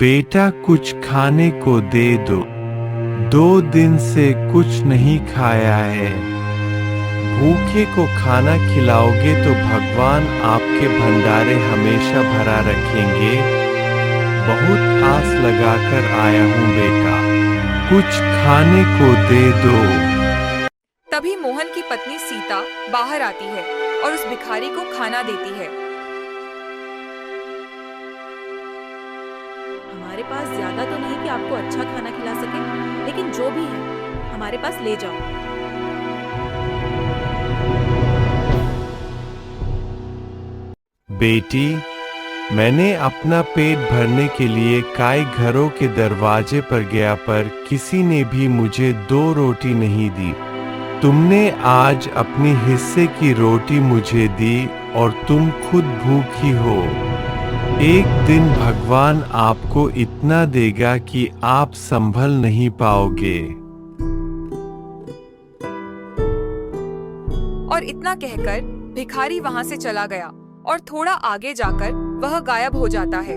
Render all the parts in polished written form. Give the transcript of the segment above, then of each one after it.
बेटा कुछ खाने को दे दो, 2 दिन से कुछ नहीं खाया है। भूखे को खाना खिलाओगे तो भगवान आपके भंडारे हमेशा भरा रखेंगे। बहुत आस लगाकर आया हूँ बेटा, कुछ खाने को दे दो। तभी मोहन की पत्नी सीता बाहर आती है और उस भिखारी को खाना देती है। हमारे पास ज्यादा तो नहीं कि आपको अच्छा खाना खिला सके, लेकिन जो भी है हमारे पास ले जाओ। बेटी, मैंने अपना पेट भरने के लिए कई घरों के दरवाजे पर गया, पर किसी ने भी मुझे 2 रोटी नहीं दी। तुमने आज अपनी हिस्से की रोटी मुझे दी और तुम खुद भूखी हो। एक दिन भगवान आपको इतना देगा कि आप संभल नहीं पाओगे। और इतना कहकर भिखारी वहां से चला गया और थोड़ा आगे जाकर वह गायब हो जाता है।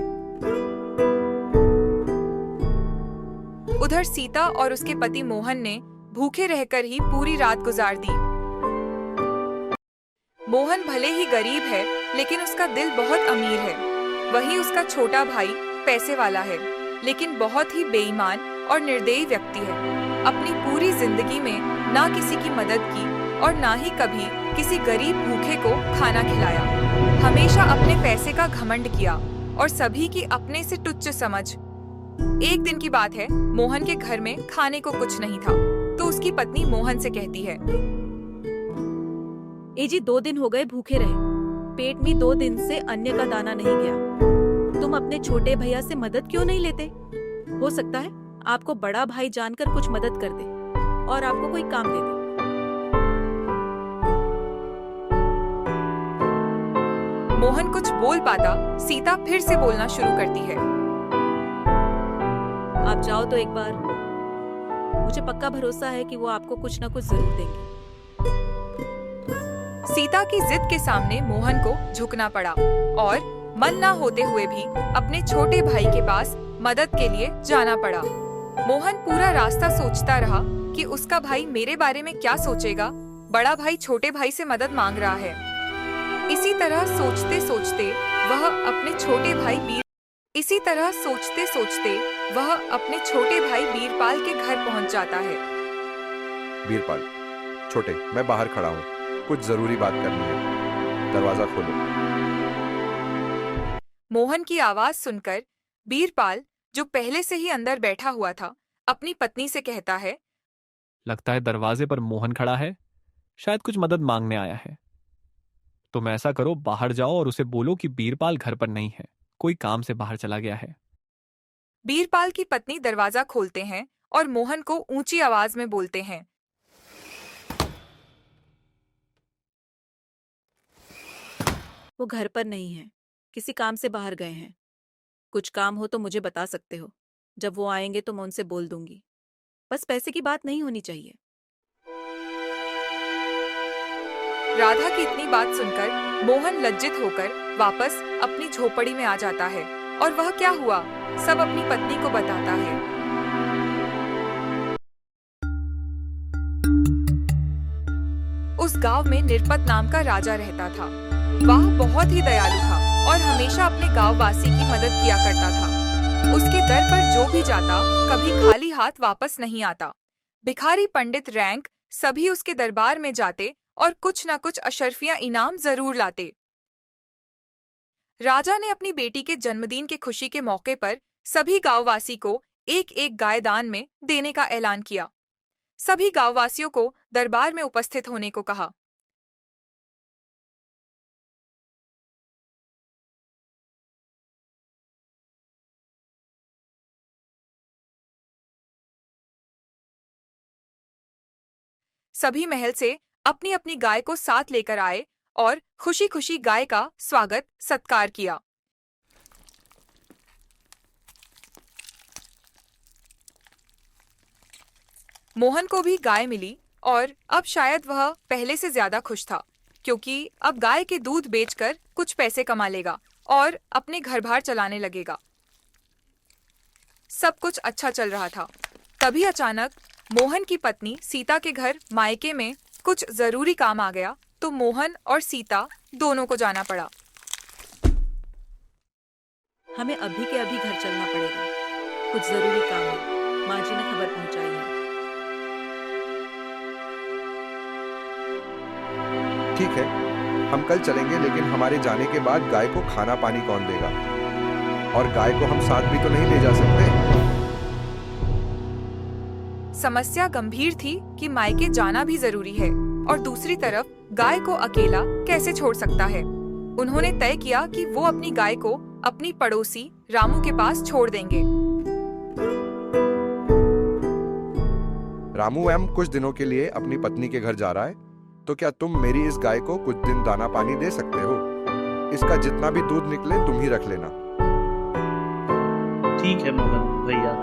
उधर सीता और उसके पति मोहन ने भूखे रहकर ही पूरी रात गुजार दी। मोहन भले ही गरीब है, लेकिन उसका दिल बहुत अमीर है। वहीं उसका छोटा भाई पैसे वाला है, लेकिन बहुत ही बेईमान और निर्दयी व्यक्ति है। अपनी पूरी जिंदगी में ना किसी की मदद की और ना ही कभी किसी गरीब भूखे को खाना खिलाया। हमेशा अपने पैसे का घमंड किया और सभी की अपने से तुच्छ समझ। एक दिन की बात है, मोहन के घर में खाने को कुछ नहीं था, तो उसकी पत्नी मोहन से कहती है, ए जी 2 दिन हो गए भूखे रहे, पेट में 2 दिन से अन्न का दाना नहीं गया। तुम अपने छोटे भैया से मदद क्यों नहीं लेते? हो सकता है आपको बड़ा भाई जानकर कुछ मदद कर दे और आपको कोई काम दे दे। मोहन कुछ बोल पाता, सीता फिर से बोलना शुरू करती है, आप जाओ तो एक बार, मुझे पक्का भरोसा है कि वो आपको कुछ न कुछ जरूर देंगे। सीता की जिद के सामने मोहन को झुकना पड़ा और मन ना होते हुए भी अपने छोटे भाई के पास मदद के लिए जाना पड़ा। मोहन पूरा रास्ता सोचता रहा कि उसका भाई मेरे बारे में क्या सोचेगा। बड़ा भाई छोटे भाई से मदद मांग रहा है। इसी तरह सोचते सोचते वह अपने छोटे भाई बीरपाल के घर पहुंच जाता है। बीरपाल, छोटे, मैं बाहर खड़ा हूँ, कुछ जरूरी बात करनी है, दरवाजा खोलो। मोहन की आवाज सुनकर बीरपाल, जो पहले से ही अंदर बैठा हुआ था, अपनी पत्नी से कहता है, लगता है दरवाजे पर मोहन खड़ा है, शायद कुछ मदद मांगने आया है। तुम ऐसा करो, बाहर जाओ और उसे बोलो कि बीरपाल घर पर नहीं है, कोई काम से बाहर चला गया है। बीरपाल की पत्नी दरवाजा खोलते हैं और मोहन को ऊंची आवाज में बोलते हैं, वो घर पर नहीं है, किसी काम से बाहर गए हैं। कुछ काम हो तो मुझे बता सकते हो, जब वो आएंगे तो मैं उनसे बोल दूंगी। बस पैसे की बात नहीं होनी चाहिए। राधा की इतनी बात सुनकर मोहन लज्जित होकर वापस अपनी झोपड़ी में आ जाता है और वह क्या हुआ सब अपनी पत्नी को बताता है। उस गांव में निरपत नाम का राजा रहता था। वह बहुत ही दयालु था और हमेशा अपने गांव वासी की मदद किया करता था। उसके दर पर जो भी जाता कभी खाली हाथ वापस नहीं आता। भिखारी, पंडित, रैंक सभी उसके दरबार में जाते और कुछ न कुछ अशर्फियां इनाम जरूर लाते। राजा ने अपनी बेटी के जन्मदिन के खुशी के मौके पर सभी गांववासी को एक एक गाय दान में देने का ऐलान किया। सभी गांववासियों को दरबार में उपस्थित होने को कहा। सभी महल से अपनी अपनी गाय को साथ लेकर आए और खुशी खुशी गाय का स्वागत सत्कार किया। मोहन को भी गाय मिली और अब शायद वह पहले से ज्यादा खुश था, क्योंकि अब गाय के दूध बेचकर कुछ पैसे कमा लेगा और अपने घर बार चलाने लगेगा। सब कुछ अच्छा चल रहा था। तभी अचानक मोहन की पत्नी सीता के घर मायके में कुछ जरूरी काम आ गया, तो मोहन और सीता दोनों को जाना पड़ा। हमें अभी के अभी घर चलना पड़ेगा, कुछ जरूरी काम है। माँ जी ने खबर पहुंचाई है। ठीक है, हम कल चलेंगे, लेकिन हमारे जाने के बाद गाय को खाना पानी कौन देगा? और गाय को हम साथ भी तो नहीं ले जा सकते। समस्या गंभीर थी कि मायके जाना भी जरूरी है और दूसरी तरफ गाय को अकेला कैसे छोड़ सकता है। उन्होंने तय किया कि वो अपनी गाय को अपनी पड़ोसी रामू के पास छोड़ देंगे। रामू एम कुछ दिनों के लिए अपनी पत्नी के घर जा रहा है, तो क्या तुम मेरी इस गाय को कुछ दिन दाना पानी दे सकते हो? इसका जितना भी दूध निकले तुम ही रख लेना। ठीक है मोहन भैया,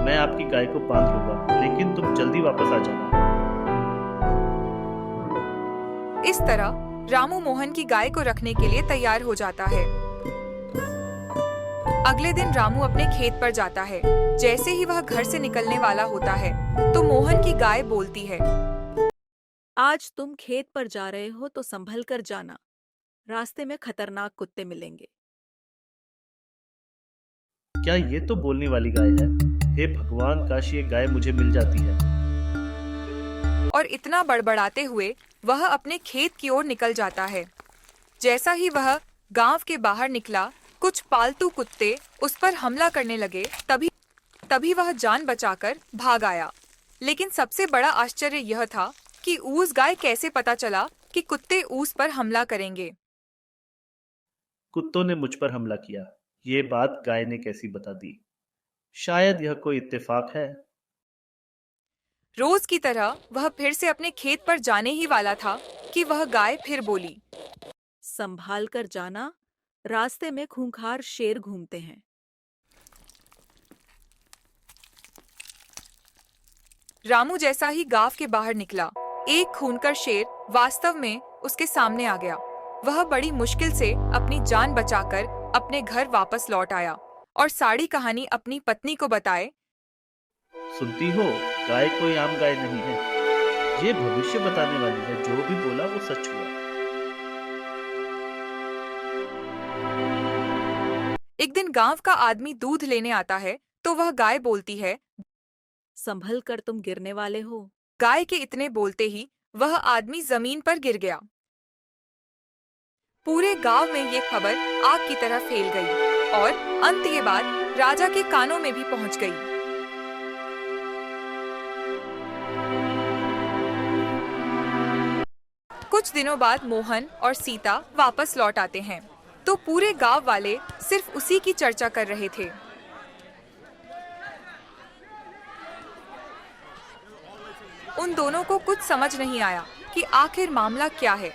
मैं आपकी गाय को बांध लूंगा, लेकिन तुम जल्दी वापस आ जाना। इस तरह रामू मोहन की गाय को रखने के लिए तैयार हो जाता है। अगले दिन रामू अपने खेत पर जाता है। जैसे ही वह घर से निकलने वाला होता है, तो मोहन की गाय बोलती है, आज तुम खेत पर जा रहे हो तो संभल कर जाना, रास्ते में खतरनाक कुत्ते मिलेंगे। क्या ये तो बोलने वाली गाय है? हे भगवान, काश ये गाय मुझे मिल जाती है। और इतना बड़बड़ाते हुए वह अपने खेत की ओर निकल जाता है। जैसा ही वह गांव के बाहर निकला, कुछ पालतू कुत्ते उस पर हमला करने लगे। तभी वह जान बचाकर भाग आया। लेकिन सबसे बड़ा आश्चर्य यह था कि ऊस गाय कैसे पता चला कि कुत्ते ऊस पर हमला करेंगे। कुत्तों ने मुझ पर हमला किया, ये बात गाय ने कैसी बता दी? शायद यह कोई इत्तेफाक है। रोज की तरह वह फिर से अपने खेत पर जाने ही वाला था कि वह गाय फिर बोली, संभाल कर जाना, रास्ते में खूंखार शेर घूमते हैं। रामू जैसा ही गांव के बाहर निकला, एक खूनकर शेर वास्तव में उसके सामने आ गया। वह बड़ी मुश्किल से अपनी जान बचाकर अपने घर वापस लौट आया और सारी कहानी अपनी पत्नी को बताए। सुनती हो, गाय कोई आम गाय नहीं है, ये भविष्य बताने वाली है। जो भी बोला वो सच हुआ। एक दिन गांव का आदमी दूध लेने आता है, तो वह गाय बोलती है, संभल कर तुम गिरने वाले हो। गाय के इतने बोलते ही वह आदमी जमीन पर गिर गया। पूरे गांव में ये खबर आग की तरह फैल गई और अंत ये बात राजा के कानों में भी पहुंच गई। कुछ दिनों बाद मोहन और सीता वापस लौट आते हैं, तो पूरे गांव वाले सिर्फ उसी की चर्चा कर रहे थे। उन दोनों को कुछ समझ नहीं आया कि आखिर मामला क्या है।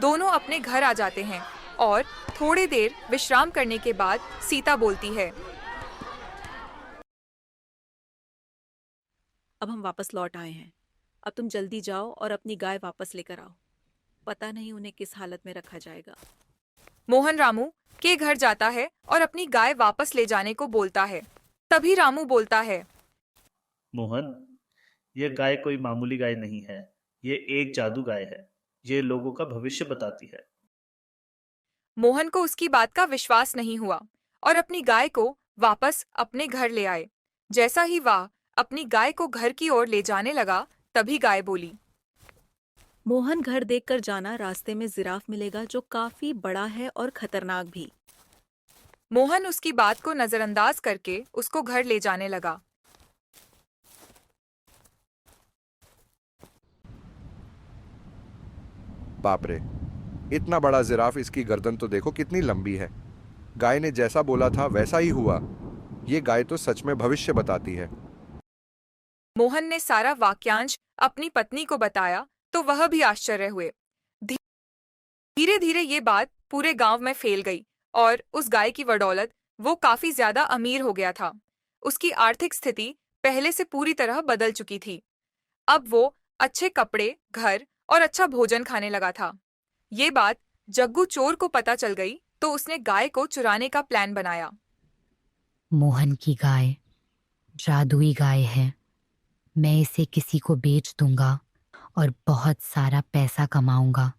दोनों अपने घर आ जाते हैं और थोड़ी देर विश्राम करने के बाद सीता बोलती है, अब हम वापस लौट आए हैं। अब तुम जल्दी जाओ और अपनी गाय वापस लेकर आओ। पता नहीं उन्हें किस हालत में रखा जाएगा। मोहन रामू के घर जाता है और अपनी गाय वापस ले जाने को बोलता है। तभी रामू बोलता है, मोहन, यह गाय कोई मामूली गाय नहीं है, ये एक जादू गाय है। ये लोगों का भविष्य बताती है। मोहन को उसकी बात का विश्वास नहीं हुआ और अपनी गाय को वापस अपने घर ले आए। जैसा ही वह अपनी गाय को घर की ओर ले जाने लगा, तभी गाय बोली, मोहन, घर देखकर जाना, रास्ते में जिराफ मिलेगा जो काफी बड़ा है और खतरनाक भी। मोहन उसकी बात को नजरअंदाज करके उसको घर ले जाने लगा। बाप रे, इतना बड़ा जिराफ, इसकी गर्दन तो देखो कितनी लंबी है। गाय ने जैसा बोला था वैसा ही हुआ। ये गाय तो सच में भविष्य बताती है। मोहन ने सारा वाक्यांश अपनी पत्नी को बताया, तो वह भी आश्चर्य हुए। धीरे धीरे ये बात पूरे गांव में फैल गई और उस गाय की बदौलत वो काफी ज्यादा अमीर हो गया था। उसकी आर्थिक स्थिति पहले से पूरी तरह बदल चुकी थी। अब वो अच्छे कपड़े, घर और अच्छा भोजन खाने लगा था। ये बात जग्गू चोर को पता चल गई, तो उसने गाय को चुराने का प्लान बनाया। मोहन की गाय जादुई गाय है। मैं इसे किसी को बेच दूंगा और बहुत सारा पैसा कमाऊंगा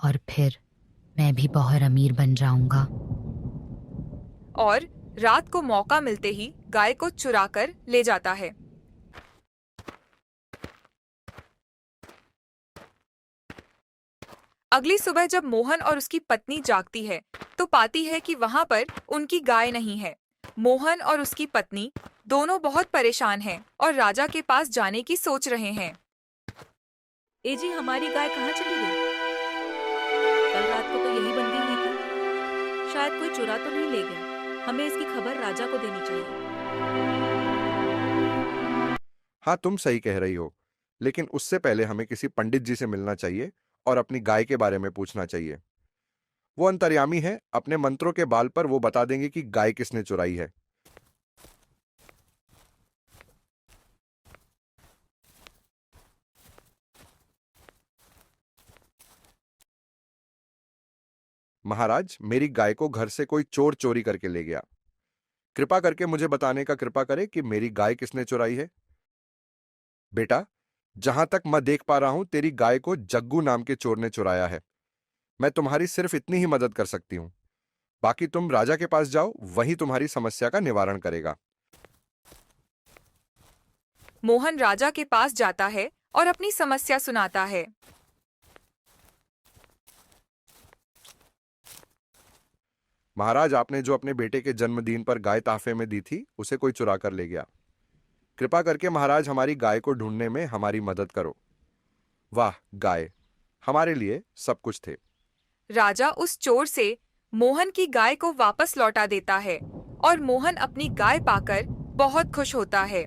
और फिर मैं भी बहुत अमीर बन जाऊंगा। और रात को मौका मिलते ही गाय को चुराकर ले जाता है। अगली सुबह जब मोहन और उसकी पत्नी जागती है तो पाती है कि वहां पर उनकी गाय नहीं है। मोहन और उसकी पत्नी दोनों बहुत परेशान हैं और राजा के पास जाने की सोच रहे हैं। ए जी, हमारी गाय कहाँ चली गई? कल रात को तो यही बंधी हुई थी। शायद कोई चुरा तो नहीं ले गया। हमें इसकी खबर राजा को देनी चाहिए। हाँ, तुम सही कह रही हो, लेकिन उससे पहले हमें किसी पंडित जी से मिलना चाहिए और अपनी गाय के बारे में पूछना चाहिए। वो अंतर्यामी है, अपने मंत्रों के बाल पर वो बता देंगे कि गाय किसने चुराई है। महाराज, मेरी गाय को घर से कोई चोर चोरी करके ले गया। कृपा करके मुझे बताने का कृपा करें कि मेरी गाय किसने चुराई है। बेटा, जहां तक मैं देख पा रहा हूं, तेरी गाय को जग्गू नाम के चोर ने चुराया है। मैं तुम्हारी सिर्फ इतनी ही मदद कर सकती हूं। बाकी तुम राजा के पास जाओ, वही तुम्हारी समस्या का निवारण करेगा। मोहन राजा के पास जाता है और अपनी समस्या सुनाता है। महाराज, आपने जो अपने बेटे के जन्मदिन पर गाय तोहफे में दी थी, उसे कोई चुरा कर ले गया। कृपा करके महाराज हमारी गाय को ढूंढने में हमारी मदद करो। वाह, गाय हमारे लिए सब कुछ थे। राजा उस चोर से मोहन की गाय को वापस लौटा देता है और मोहन अपनी गाय पाकर बहुत खुश होता है।